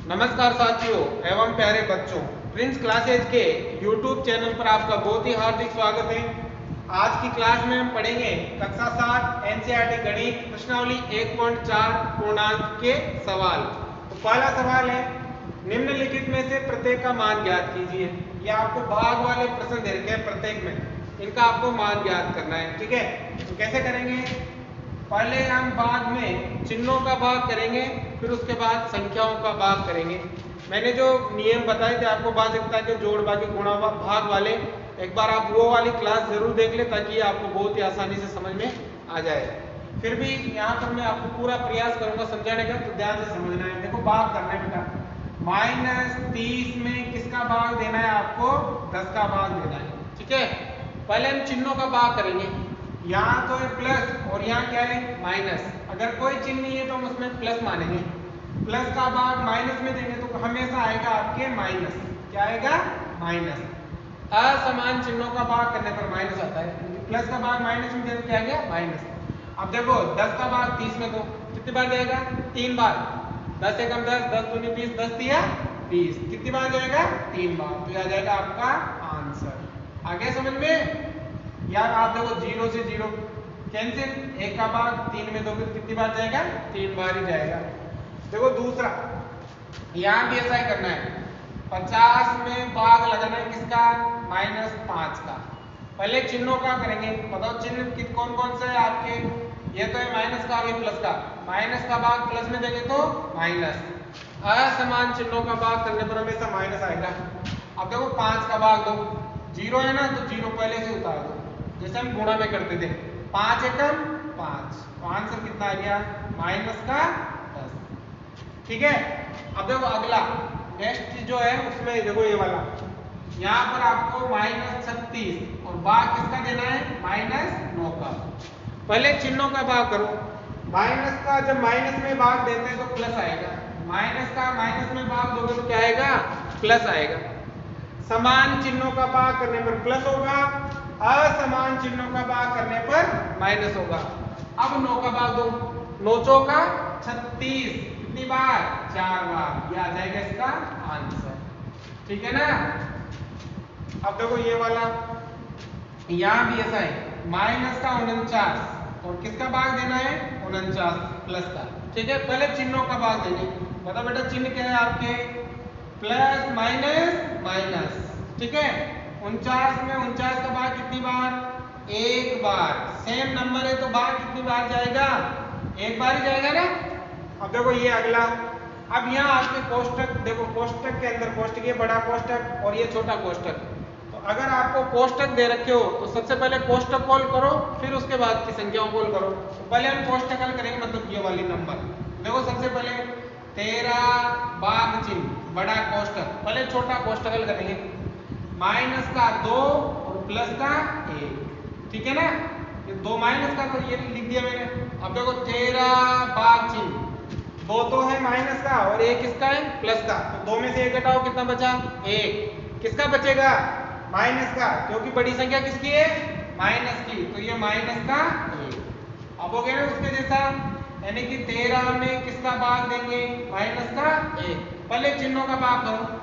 नमस्कार साथियों एवं प्यारे बच्चों, प्रिंस क्लासेज के YouTube चैनल पर आपका बहुत ही हार्दिक स्वागत है। आज की क्लास में हम पढ़ेंगे कक्षा 7 एनसीईआरटी गणित प्रश्नावली 1.4 पूर्णांक के सवाल। तो पहला सवाल है, निम्नलिखित में से प्रत्येक का मान ज्ञात कीजिए। ये आपको भाग वाले प्रश्न दे रखे हैं, प्रत्येक में इनका आपको मान ज्ञात करना है। ठीक है, तो कैसे करेंगे? पहले हम भाग में चिन्हों का भाग करेंगे, फिर उसके बाद संख्याओं का भाग करेंगे। मैंने जो नियम बताए थे आपको भाजकता के जोड़ भाग गुणा भाग वाले, एक बार आप वो वाली क्लास जरूर देख ले ताकि आपको बहुत ही आसानी से समझ में आ जाए। फिर भी यहाँ पर मैं आपको पूरा प्रयास करूंगा समझाने का, तो ध्यान से समझना है। देखो भाग करना है बेटा, -30 में किसका भाग देना है? आपको 10 का भाग देना है। ठीक है, पहले हम चिन्हों का भाग करेंगे। यहाँ तो है प्लस और यहाँ क्या है? माइनस। अगर कोई चिन्ह नहीं है तो हम उसमें प्लस मानेंगे। प्लस का भाग माइनस में देंगे तो हमेशा आएगा आपके माइनस। क्या आएगा? माइनस। असमान चिन्हों का भाग करने पर माइनस आता है। प्लस का भाग माइनस में देंगे, क्या आ गया? माइनस। अब देखो 10 का भाग 30 में दो, कितनी बार जाएगा? 3 बार। 10 एकम 10, 10 दूनी 20, 10 तिया 20। कितनी बार जाएगा? 3 बार। तो यह जाएगा आपका आंसर। आगे समझ में? यार आप देखो 0 से 0 कैंसिल, 1 का भाग 3 में दोगे कितनी बार जाएगा? 3 बार ही जाएगा। देखो दूसरा, यहाँ भी ऐसा ही करना है। 50 में भाग लगाना है किसका? -5 का। पहले चिन्हों का करेंगे। बताओ चिन्ह कौन कौन से है आपके? ये तो है माइनस का और ये प्लस का। माइनस का भाग प्लस में देंगे तो माइनस। असमान चिन्हों का भाग करने पर हमेशा माइनस आएगा। अब देखो 5 का भाग दो, 0 है ना, तो 0 पहले से उतार दो, जैसे हम गुणा में करते थे। 5 एकम 5, तो आंसर कितना आ गया? -10। ठीक है, अब देखो अगला नेक्स्ट जो है उसमें देखो ये वाला, यहाँ पर आपको -36 और भाग किसका देना है? -9 का। पहले चिन्हों का भाग करो। माइनस का जब माइनस में भाग देते हैं तो प्लस आएगा। माइनस का माइनस में भाग दोगे तो क्या आएगा? प्लस आएगा। समान चिन्हों का भाग करने पर प्लस होगा, असमान चिन्हों का भाग करने पर माइनस होगा। अब 9 का भाग दो, 9 चौका 36, कितनी बार? 4 बार। यह आ जाएगा इसका आंसर। ठीक है ना? अब देखो ये वाला, यहां भी ऐसा है, माइनस का 49 और किसका भाग देना है? 49 प्लस का। ठीक है, पहले चिन्हों का भाग देंगे। बताओ बेटा चिन्ह क्या है आपके? Plus minus minus. ठीक है, 49 में 49 का भाग कितनी बार? 1 बार। सेम नंबर है तो भाग कितनी बार जाएगा? 1 बार ही जाएगा ना। अब देखो ये अगला, अब यहाँ आपके कोष्टक देखो, कोष्टक के अंदर कोष्टक, ये बड़ा कोष्टक और ये छोटा कोष्टक। तो अगर आपको कोष्टक दे रखे हो तो सबसे पहले कोष्टक कॉल करो, फिर उसके बाद की संख्याओं कॉल करो। तो पहले हम कोष्टक हल करेंगे, मतलब ये वाली नंबर। देखो सबसे पहले 13 भाग चिन्ह बड़ा कोष्टक, पहले छोटा कोष्टक हल करेंगे। माइनस का 2 और प्लस का 1। ठीक है ना, ये 2 माइनस का तो ये लिख दिया मैंने। अब देखो 13 भाग चिन्ह, 2 तो है माइनस का और 1 किसका है? प्लस का। तो 2 में से 1 घटाओ, कितना बचा? 1। किसका बचेगा? माइनस का, क्योंकि बड़ी संख्या किसकी है? माइनस की, तो ये माइनस का 1। अब हो गया ना उसके जैसा, यानी कि 13 में किसका भाग देंगे? माइनस का 1। पहले चिन्हों का भाग करो।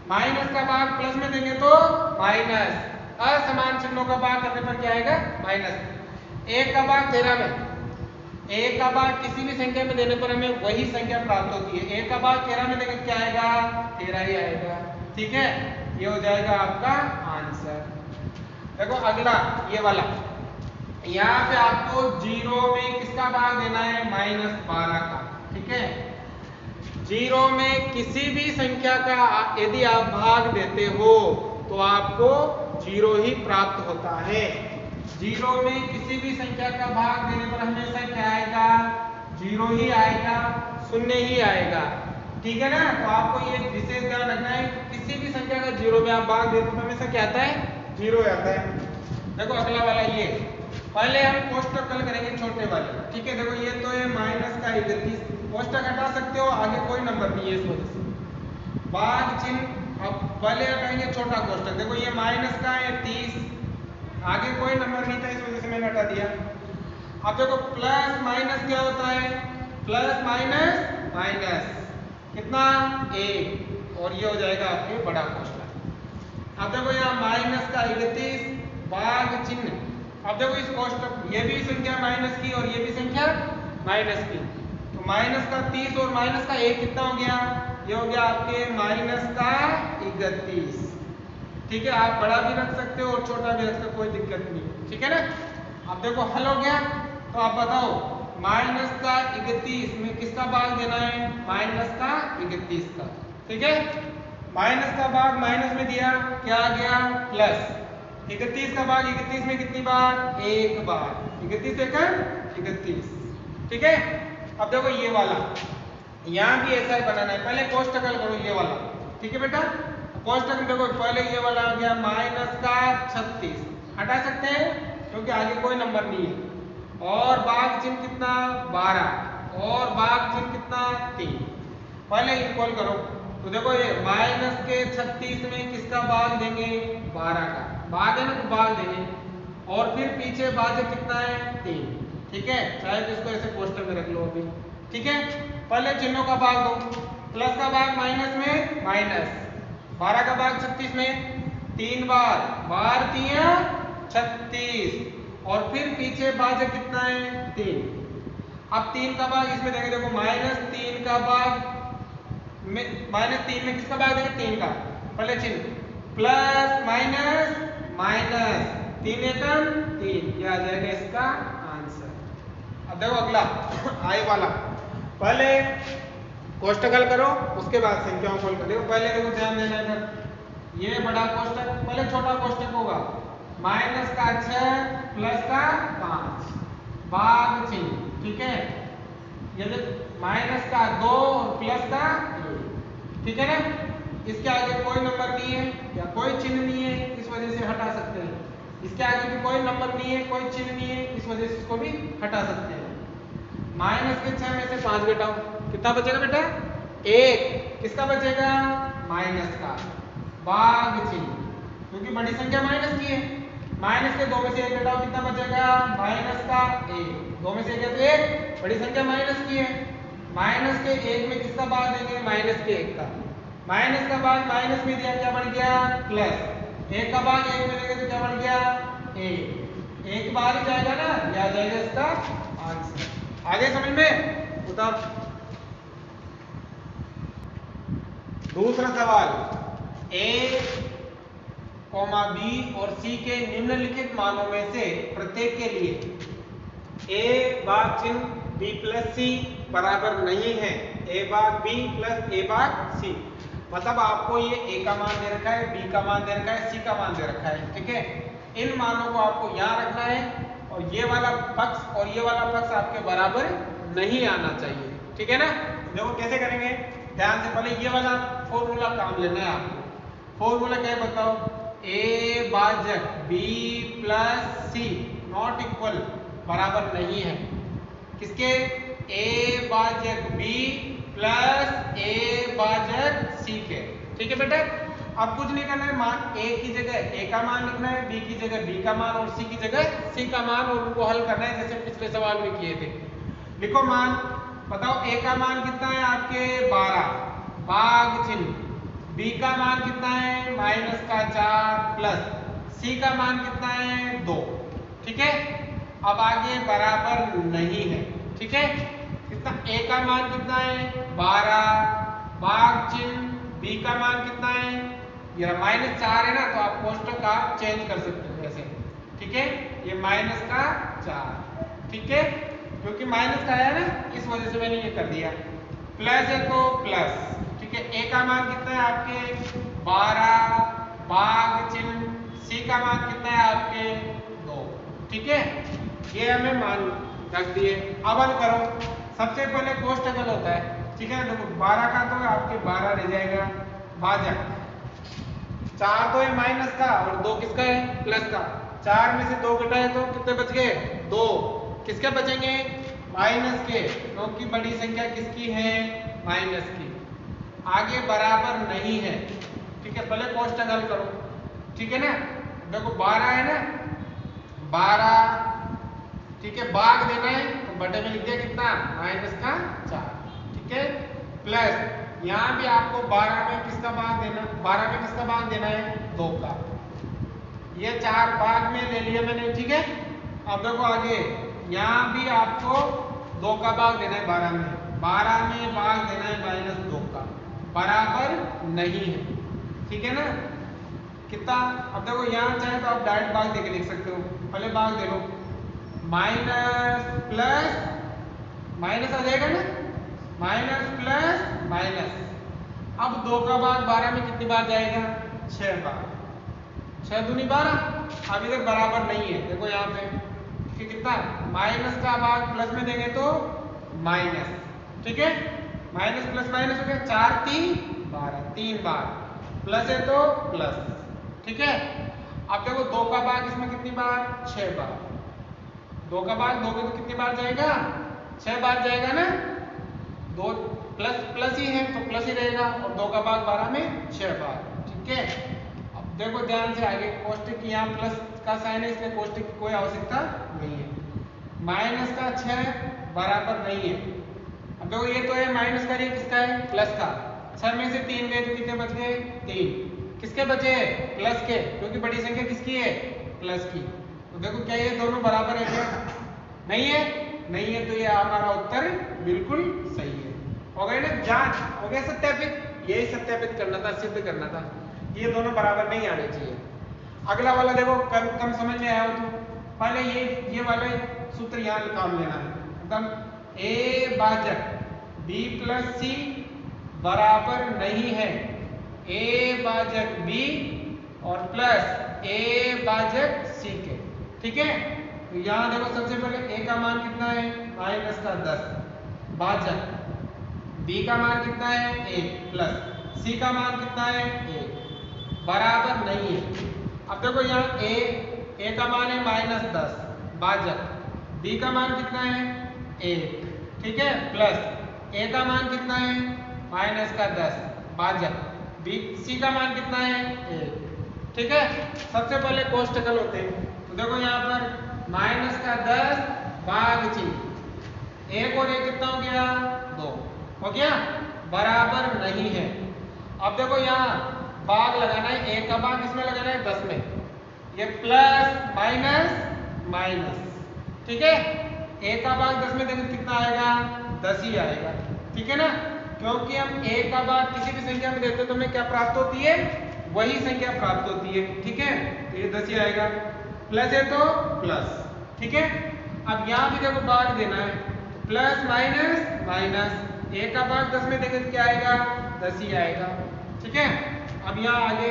माइनस का भाग प्लस में देंगे तो माइनस, असमान चिन्हों का भाग करने पर क्या आएगा? माइनस। 1 का भाग 13 में, 1 का भाग किसी भी संख्या में देने पर हमें वही संख्या प्राप्त होती है। 1 का भाग 13 में देंगे क्या आएगा? 13 ही आएगा। ठीक है, ये हो जाएगा आपका आंसर। देखो अगला ये वाला, यहाँ पे आपको 0 में किसका भाग देना है? -12 का। ठीक है, 0 में किसी भी संख्या का यदि आप भाग देते हो तो आपको 0 ही प्राप्त होता है। 0 में किसी भी संख्या का भाग देने पर हमेशा क्या आएगा? 0 ही आएगा, शून्य ही आएगा। ठीक है ना, तो आपको ये विशेष ध्यान रखना है, किसी भी संख्या का 0 में आप भाग देते हो तो हमेशा क्या आता है? 0 आता है। देखो अगला वाला ये, पहले हम कोष्टक हल करेंगे छोटे वाले। ठीक है, देखो ये तो है माइनस का 31, कोष्टक हटा सकते हो, आगे कोई नंबर नहीं है इस वजह से। भाग चिन्ह अब पहले हटाएंगे छोटा कोष्टक। देखो ये माइनस का है 30, आगे कोई नंबर नहीं था इस वजह से मैंने हटा दिया। अब देखो प्लस माइनस क्या होता है? Plus minus minus. कितना 1 और ये हो जाएगा आपके बड़ा कोष्ठक। अब देखो यहाँ माइनस का 31 भाग चिन्ह। अब देखो इस कोष्ठक ये भी संख्या माइनस की और ये भी संख्या माइनस की, तो माइनस का 30 और माइनस का 1 कितना हो गया, ये हो गया आपके माइनस का 31। ठीक है, आप बड़ा भी रख सकते हो और छोटा भी रख सकते हो, कोई दिक्कत नहीं। ठीक है ना। अब देखो हल हो गया, तो आप बताओ माइनस का 31 में किसका भाग देना है, माइनस का 31 का। ठीक है, माइनस का भाग माइनस में दिया, क्या आ गया प्लस। 31 का भाग 31 में कितनी बार, एक बार। 31 एकम 31। ठीक है, अब देखो ये वाला यहाँ भी ऐसा ही बनाना है, पहले कोष्ठक हल करो ये वाला। ठीक है बेटा, कोष्ठक में देखो पहले ये वाला आ गया माइनस का 36, हटा सकते हैं क्योंकि आगे कोई नंबर नहीं है, और भाग चिन्ह कितना 12 और भाग चिन्ह कितना 3। पहले इक्वल करो, तो देखो ये माइनस के 36 में किसका भाग देंगे, 12 का भाग है ना, तो भाग देंगे, और फिर पीछे भाजक कितना है 3। ठीक है, चाहे तो इसको ऐसे कोष्ठक में रख लो अभी। ठीक है, पहले चिन्हों का भाग दो, प्लस का भाग माइनस में माइनस, 12 का भाग 36 में 3 बार, बार 3 36, और फिर पीछे भाजक कितना है 3। अब 3 का भाग इसमें देंगे, देखो माइनस 3 का भाग माइनस 3 में किसका भाग देंगे, 3 का। पहले चिन्ह प्लस माइनस माइनस, 3 एकम 3, यह आ जाएगा इसका आंसर। अब देखो अगला आई वाला, पहले कोष्ठक हल करो उसके बाद संख्याओं को हल करो। पहले देखो ध्यान देना है, ये बड़ा कोष्ठक, पहले छोटा कोष्ठक होगा माइनस का 6 प्लस का 5 भाग चिन्ह। ठीक है, ये माइनस का 2 और प्लस का 1। ठीक है ना, इसके आगे कोई नंबर नहीं है या कोई चिन्ह नहीं है, इस वजह से हटा सकते हैं। इसके आगे भी कोई नंबर नहीं है, कोई चिन्ह नहीं है, इस वजह से इसको भी हटा सकते हैं। माइनस के 6 में से 5 घटाओ, कितना बचेगा बेटा 1, किसका बचेगा माइनस का, भाग चिन्ह, क्योंकि बड़ी संख्या माइनस की है। माइनस के 2 में से 1 घटाओ, कितना बचेगा माइनस का 1, 2 में से 1 है तो 1, बड़ी संख्या माइनस की है। माइनस के 1 में किसका भाग देंगे, माइनस के 1 का। माइनस का भाग माइनस में दिया, क्या बन गया प्लस, 1 का भाग 1 में देंगे तो क्या बन गया 1, 1 बाहर ही जाएगा ना, यह आ जाएगा इसका आंसर। आगे समझ में उतार। दूसरा सवाल, a, b और c के निम्नलिखित मानों में से प्रत्येक के लिए a भाग चिन्ह b प्लस c बराबर नहीं है a भाग b प्लस a भाग c। मतलब आपको ये a का मान दे रखा है, b का मान दे रखा है, c का मान दे रखा है। ठीक है, इन मानों को आपको यहाँ रखना है और ये वाला पक्ष और ये वाला पक्ष आपके बराबर नहीं आना चाहिए। ठीक है ना, देखो कैसे करेंगे ध्यान से, पहले ये वाला फॉर्मूला काम लेना है आपको। फॉर्मूला क्या है बताओ, a भाजक b plus c not equal बराबर नहीं है किसके, a भाजक b प्लस a भाजक c के। ठीक है बेटा, अब कुछ नहीं करना है, मान a की जगह a का मान लिखना है, b की जगह b का मान और c की जगह c का मान, और उनको हल करना है जैसे पिछले सवाल में किए थे। लिखो मान, बताओ a का मान कितना है आपके 12 भाग चिन्ह, b का मान कितना है माइनस का 4 प्लस c का मान कितना है 2। ठीक है, अब आगे बराबर नहीं है। ठीक है, कितना a का मान कितना है 12 भाग चिन्ह, b का मान कितना है, ये माइनस 4 है ना, तो आप कोष्ठक का चेंज कर सकते हो ऐसे। ठीक है, ये माइनस का 4। ठीक है, क्योंकि माइनस का है ना, इस वजह से मैंने ये कर दिया। प्लस है तो प्लस। ठीक है, a का मान कितना है आपके 12 भाग चिन्ह, c का मान कितना है आपके 2। ठीक है, ये हमें मान रख दिए। अब हल करो, सबसे पहले कोष्ठक हल होता है। ठीक है, देखो 12 का तो आपके 12 रह जाएगा, भाजक 4 तो है माइनस का और 2 किसका है प्लस का। 4 में से 2 घटाए तो कितने बच गए 2, किसके बचेंगे माइनस के, क्योंकि बड़ी संख्या किसकी है माइनस की। आगे बराबर नहीं है। ठीक है, पहले कोष्ठक हल करो। ठीक है ना, देखो 12 है ना, 12 ठीक है, भाग देना है तो बटे में लिख दिया कितना माइनस का 4। ठीक है, प्लस यहाँ भी आपको 12 में किसका भाग देना, 12 में किसका भाग देना है, 2 का। ये 4 भाग में ले लिया मैंने, ठीक है। अब देखो आगे, यहाँ भी आपको 2 का भाग देना है 12 में, 12 में भाग देना है -2 का, बराबर नहीं है, ठीक है ना। कितना, अब देखो यहाँ चाहे तो आप डायरेक्ट भाग देके लिख सकते हो, पहले भाग दे लो, माइनस प्लस माइनस आ जाएगा ना, माइनस प्लस माइनस। अब 2 का भाग 12 में कितनी बार जाएगा, 6 बार, 6 दूनी 12। अब इधर बराबर नहीं है, देखो यहाँ पे कि कितना, माइनस का भाग प्लस में देंगे तो माइनस, ठीक है, माइनस प्लस माइनस हो गया, 4 3 12, 3 बार, प्लस है तो प्लस, ठीक है। अब देखो 2 का भाग इसमें कितनी बार, 6 बार, 2 का भाग 2 में तो कितनी बार जाएगा, 6 बार जाएगा ना, 2 प्लस प्लस ही है तो प्लस ही रहेगा, और 2 का भाग 12 में 6 बार, ठीक है। अब देखो ध्यान से आगे, कोष्टक की यहाँ प्लस का साइन है इसलिए कोष्टक की कोई आवश्यकता नहीं है, माइनस का 6 बराबर नहीं है। अब देखो ये तो है माइनस का, ये किसका है, प्लस का, 6 में से 3 गए तो कितने बच गए, 3, किसके बचे, प्लस के, क्योंकि बड़ी संख्या किसकी है, प्लस की। तो देखो क्या ये दोनों बराबर है क्या, नहीं है, नहीं है, तो ये हमारा उत्तर बिल्कुल सही है। हो गई ना जांच, हो गया सत्यापित, यही सत्यापित करना था, सिद्ध करना था, ये दोनों बराबर नहीं आने चाहिए। अगला वाला देखो, कम समझ में आया हो तो पहले ये वाले सूत्र यहाँ काम लेना है, एकदम a भाजक b प्लस सी बराबर नहीं है a भाजक b और प्लस a भाजक c के, ठीक है। तो यहाँ देखो सबसे पहले a का मान कितना है, माइनस का 10, भाजक b का मान कितना है 1, प्लस c का मान कितना है 1, बराबर नहीं है। अब देखो यहाँ a का मान है -10, भाजक b का मान कितना है 1, ठीक है, प्लस a का मान कितना है -10, भाजक c का मान कितना है 1, ठीक है। सबसे पहले कोष्टकल होते हैं, तो देखो यहाँ पर -10 भाग चिन्ह, 1 और 1 कितना हो गया, 2 हो गया, बराबर नहीं है। अब देखो यहाँ भाग लगाना है, 1 का भाग इसमें लगाना है 10 में, ये प्लस माइनस माइनस, ठीक है, 1 का भाग 10 में देंगे कितना आएगा, 10 ही आएगा, ठीक है ना, क्योंकि हम 1 का भाग किसी भी संख्या में देते हैं तो हमें क्या प्राप्त होती है, वही संख्या प्राप्त होती है, ठीक है, तो ये 10 ही आएगा, प्लस है तो प्लस, ठीक है। अब यहाँ भी देखो भाग देना है, प्लस माइनस माइनस, 1 का भाग 10 में देंगे तो क्या आएगा, 10 ही आएगा, ठीक है। अब यहाँ आगे,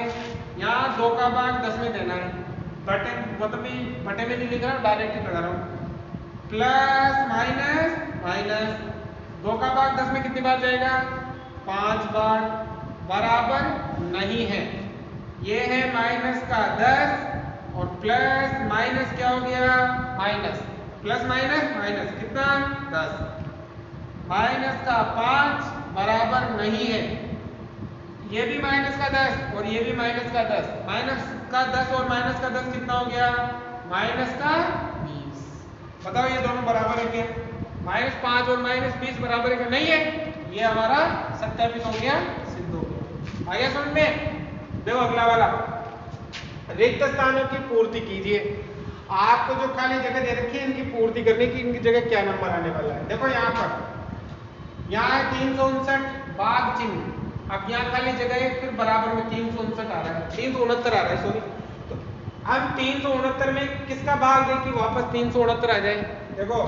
यहाँ 2 का भाग 10 में देना है, बटे में नहीं लिख रहा, डायरेक्ट लगा रहा हूँ, प्लस माइनस माइनस, 2 का भाग 10 में कितनी बार जाएगा, 5 बार, बराबर नहीं है। ये है माइनस का 10 और प्लस माइनस क्या हो गया, माइनस, प्लस माइनस माइनस कितना 10, माइनस का 5 बराबर नहीं है। ये भी माइनस का 10 और ये भी माइनस का 10, माइनस का 10 और माइनस का 10 कितना हो गया, माइनस का 20। बताओ ये दोनों बराबर है क्या, -5 और -20 बराबर है क्या, नहीं है, ये हमारा सत्यापित हो गया, सिद्ध हो गया। आगे समझ में, देखो अगला वाला, रिक्त स्थानों की पूर्ति कीजिए। आपको जो खाली जगह दे रखी है इनकी पूर्ति करने की, इनकी जगह क्या नंबर आने वाला है, देखो यहाँ पर, यहाँ 359 भाग चिन्ह, अब यहाँ खाली जगह है, फिर बराबर में 359 आ रहा है, 369 आ रहा है, सॉरी, तो हम 369 में किसका भाग दे कि वापस 369 आ जाए। देखो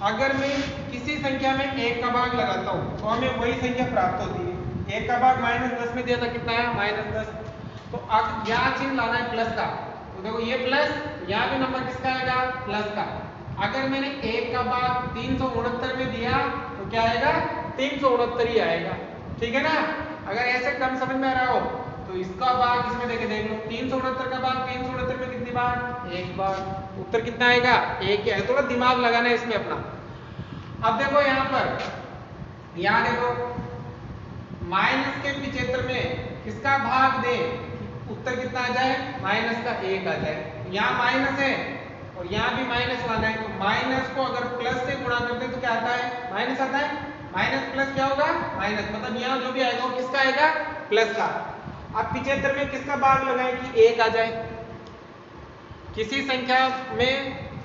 अगर मैं किसी संख्या में 1 का भाग लगाता हूँ तो हमें वही संख्या प्राप्त होती है, 1 का भाग -10 में दिया था, कितना है -10, तो अब यहाँ चिन्ह लाना है प्लस का, तो देखो ये प्लस, यहाँ भी नंबर किसका आएगा, प्लस का। अगर मैंने 1 का भाग 369 में दिया तो क्या आएगा, 369 ही आएगा, ठीक है ना। अगर ऐसे कम समझ में आ रहा हो तो इसका भाग इसमें देख लो, 369 का भाग 369 में कितनी बार, 1 बार, उत्तर कितना आएगा, 1 है। थोड़ा दिमाग लगाना है इसमें अपना। अब देखो यहाँ पर, यहाँ देखो माइनस के 75 में किसका भाग दे, उत्तर कितना आ जाए, माइनस का 1 आ जाए। यहाँ माइनस है और यहाँ भी माइनस लाना है, तो माइनस को अगर प्लस से गुणा करते हैं तो क्या आता है, माइनस आता है, माइनस प्लस क्या होगा माइनस, मतलब यहाँ जो भी आएगा वो किसका आएगा प्लस का। अब 75 में किसका भाग लगाएं कि 1 आ जाए। किसी संख्या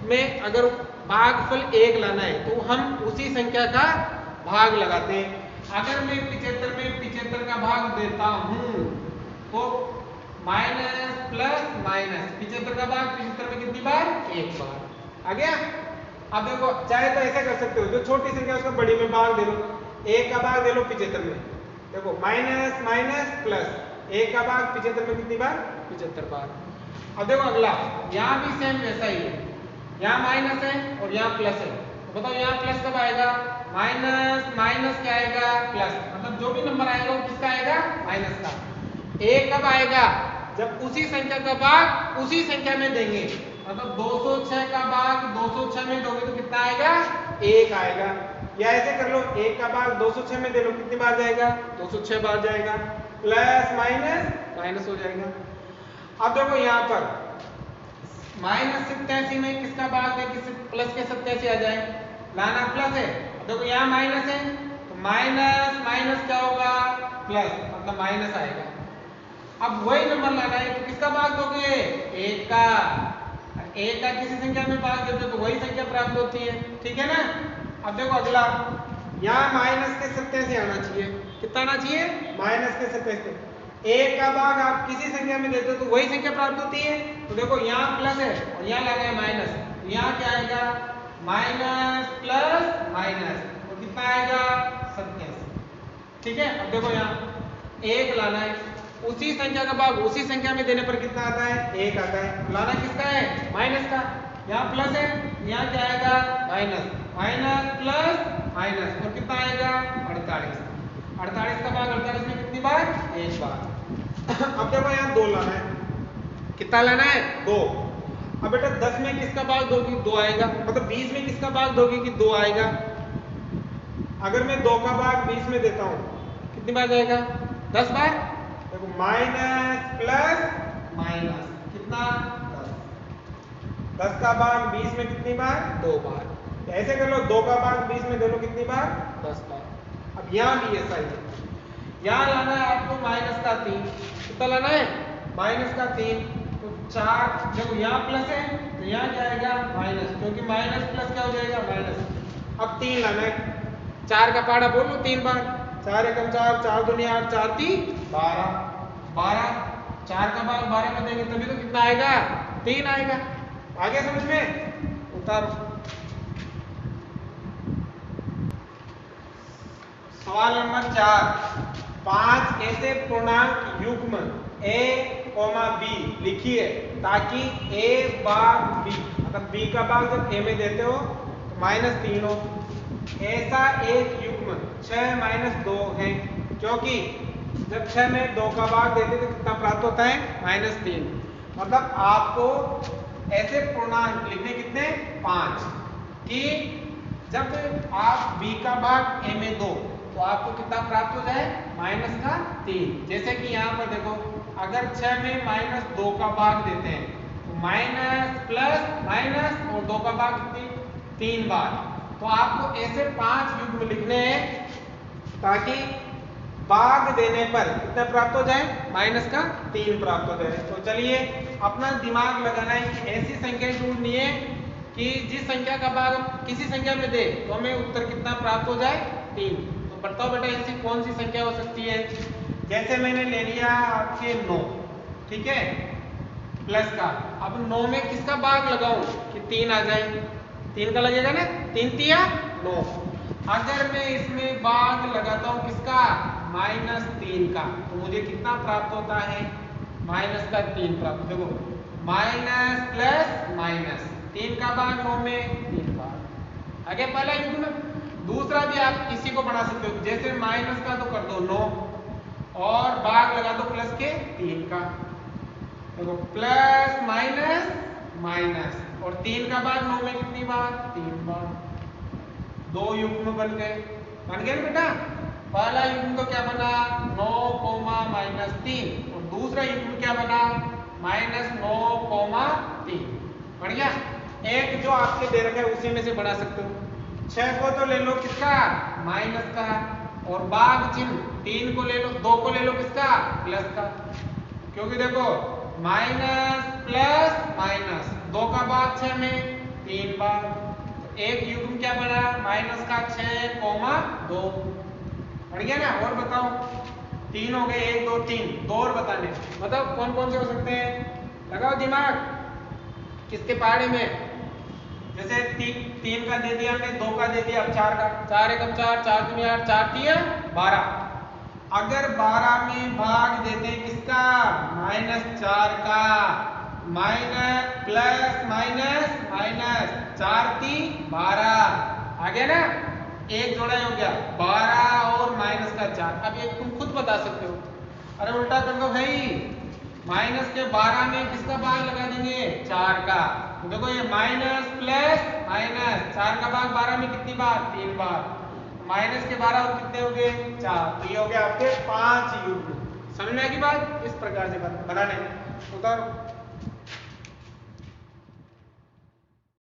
में अगर भागफल 1 लाना है तो हम उसी संख्या का भाग लगाते हैं। अगर मैं 75 में 75 का भाग देता हूं तो माइनस प्लस माइनस 75 का भाग 75 में कितनी बार 1 बार आ गया। अब देखो चाहे तो ऐसा कर सकते हो, जो छोटी संख्या है उसका बड़ी में भाग दे लो, 1 का भाग दे लो 75 में, देखो माइनस माइनस प्लस 1 का भाग 75 में कितनी बार 75 बार। अब देखो अगला, यहाँ भी सेम वैसा ही है, यहाँ माइनस है और यहाँ प्लस है, तो बताओ यहाँ प्लस कब आएगा, माइनस माइनस क्या आएगा प्लस, मतलब जो भी नंबर आएगा वो किसका आएगा माइनस का। 1 कब आएगा, जब उसी संख्या का भाग उसी संख्या में देंगे, मतलब 206 का भाग 206 में दोगे तो कितना आएगा 1 आएगा। या ऐसे कर लो, 1 का भाग 206 में दे लो, कितनी बार जाएगा 206 बार जाएगा, प्लस माइनस माइनस हो जाएगा। अब देखो यहाँ पर माइनस 87 में किसका भाग है कि प्लस के 87 आ जाए, लाना प्लस है। अब देखो यहाँ माइनस है तो माइनस माइनस क्या होगा प्लस, मतलब माइनस आएगा। अब वही नंबर लाना है तो किसका भाग दोगे 1 का, 1 का किसी संख्या में भाग देते हो तो वही संख्या प्राप्त होती है, ठीक है ना। अब देखो अगला, यहाँ माइनस के 87 आना चाहिए, कितना आना चाहिए माइनस के 87, 1 का भाग आप किसी संख्या में देते हो तो वही संख्या प्राप्त होती है। तो देखो यहाँ प्लस है और यहाँ लगा है माइनस, तो यहाँ क्या आएगा माइनस प्लस माइनस, तो कितना आएगा 87, ठीक है। अब देखो यहाँ 1 लाना है, उसी संख्या का भाग उसी संख्या में देने पर कितना आता है 1 आता है, लाना किसका है माइनस का, यहाँ प्लस है यहाँ क्या आएगा माइनस, माइनस प्लस माइनस और कितना आएगा 48, 48 का भाग 48 में कितनी बार 1 बार। अब देखो यहाँ 2 लाना है, कितना लाना है 2। अब बेटा 10 में किसका भाग दोगी 2 आएगा, मतलब 20 में किसका भाग दोगी कि 2 आएगा। अगर मैं 2 का भाग 20 में देता हूँ कितनी बार जाएगा 10 बार, देखो माइनस प्लस माइनस कितना 10, 10 का भाग 20 में कितनी बार 2 बार। ऐसे कर लो 2 का भाग 20 में दे लो कितनी बार 10 बार। अब यहाँ भी ऐसा ही है, यहाँ लाना है आपको माइनस का 3, कितना लाना है माइनस का 3, तो 4, देखो यहाँ प्लस है तो यहाँ क्या आएगा माइनस, क्योंकि माइनस प्लस क्या हो जाएगा माइनस। अब 3 लाना है, 4 का पहाड़ा बोल लो 3 बार, 4 एकम 4, 4 दूनी 8, 4 3 12, 12, 4 का भाग 12 में देंगे तभी तो कितना आएगा 3 आएगा। आगे समझ में, उतारो। सवाल नंबर 4, 5 ऐसे पूर्णांक युग्म a, b लिखिए ताकि a भाग b, मतलब b का भाग जब a में देते हो तो -3 हो। ऐसा एक युग्म 6 - 2 है, क्योंकि जब 6 में 2 का भाग देते तो कितना प्राप्त होता है -3, मतलब आपको ऐसे पूर्णांक लिखने कितने 5 कि जब आप b का भाग a में दो तो आपको कितना प्राप्त हो जाए -3। जैसे कि यहाँ पर देखो, अगर 6 में -2 का भाग देते हैं तो माइनस प्लस माइनस और 2 का भाग कितनी 3 बार, तो आपको ऐसे 5 युग्म लिखने हैं ताकि भाग देने पर कितना प्राप्त हो जाए -3 प्राप्त हो जाए। तो चलिए अपना दिमाग लगाना है कि ऐसी संख्या ढूंढनी है कि जिस संख्या का भाग हम किसी संख्या में दे तो हमें उत्तर कितना प्राप्त हो जाए 3। तो बताओ बेटा ऐसी कौन सी संख्या हो सकती है। जैसे मैंने ले लिया आपके 9, ठीक है, प्लस का, अब 9 में किसका भाग लगाऊं कि 3 आ जाए, 3 का लगेगा ना, 3 तिया 9। अगर मैं इसमें भाग लगाता हूं किसका -3 का, तो मुझे कितना प्राप्त होता है -3 प्राप्त। देखो माइनस प्लस माइनस 3 का भाग 9 में 3 बार। आगे पहला युग्म, दूसरा भी आप इसी को बना सकते हो, जैसे माइनस का तो कर दो 9 और भाग लगा दो प्लस के 3 का, देखो प्लस माइनस माइनस और 3 का भाग 9 में कितनी बार 3 बार। 2 युग्म बन गए ना बेटा। पहला युग्म तो क्या बना 9, -3 और दूसरा युग्म क्या बना -9, 3। बढ़िया, एक जो आपके दे रखा है उसी में से बना सकते हो। 6 को तो ले लो किसका, माइनस का, और भाग चिन्ह 3 को ले लो, 2 को ले लो किसका, प्लस का, क्योंकि देखो माइनस प्लस माइनस 2 का भाग 6 में 3 बार, तो एक युग्म क्या बना, माइनस का 6 कोमा 2, बढ़ गया ना। और बताओ 3 हो गए, 1 2 3, 2 और बताने, मतलब कौन कौन से हो सकते हैं, लगाओ दिमाग किसके पहाड़े में। जैसे 3 का दे दिया हमने, 2 का दे दिया, अब 4 का, 4 एकम 4, 4 दूनी 8, 4 3 12, अगर 12 में भाग देते हैं किसका, माइनस 4 का, माइनस प्लस माइनस माइनस 4 3 12, आ गया ना, एक जोड़ा हो गया 12 और माइनस का 4। अब ये तुम खुद बता सकते हो, अरे उल्टा कर दो भाई, माइनस के 12 में किसका भाग लगा देंगे, 4 का, तो देखो ये माइनस प्लस माइनस 4 का भाग 12 में कितनी बार, 3 बार, माइनस के 12 और कितने हो गए, 4, तो ये हो गया आपके 5 युग्म। समझ में आएगी बात, इस प्रकार से बनाने उतारो।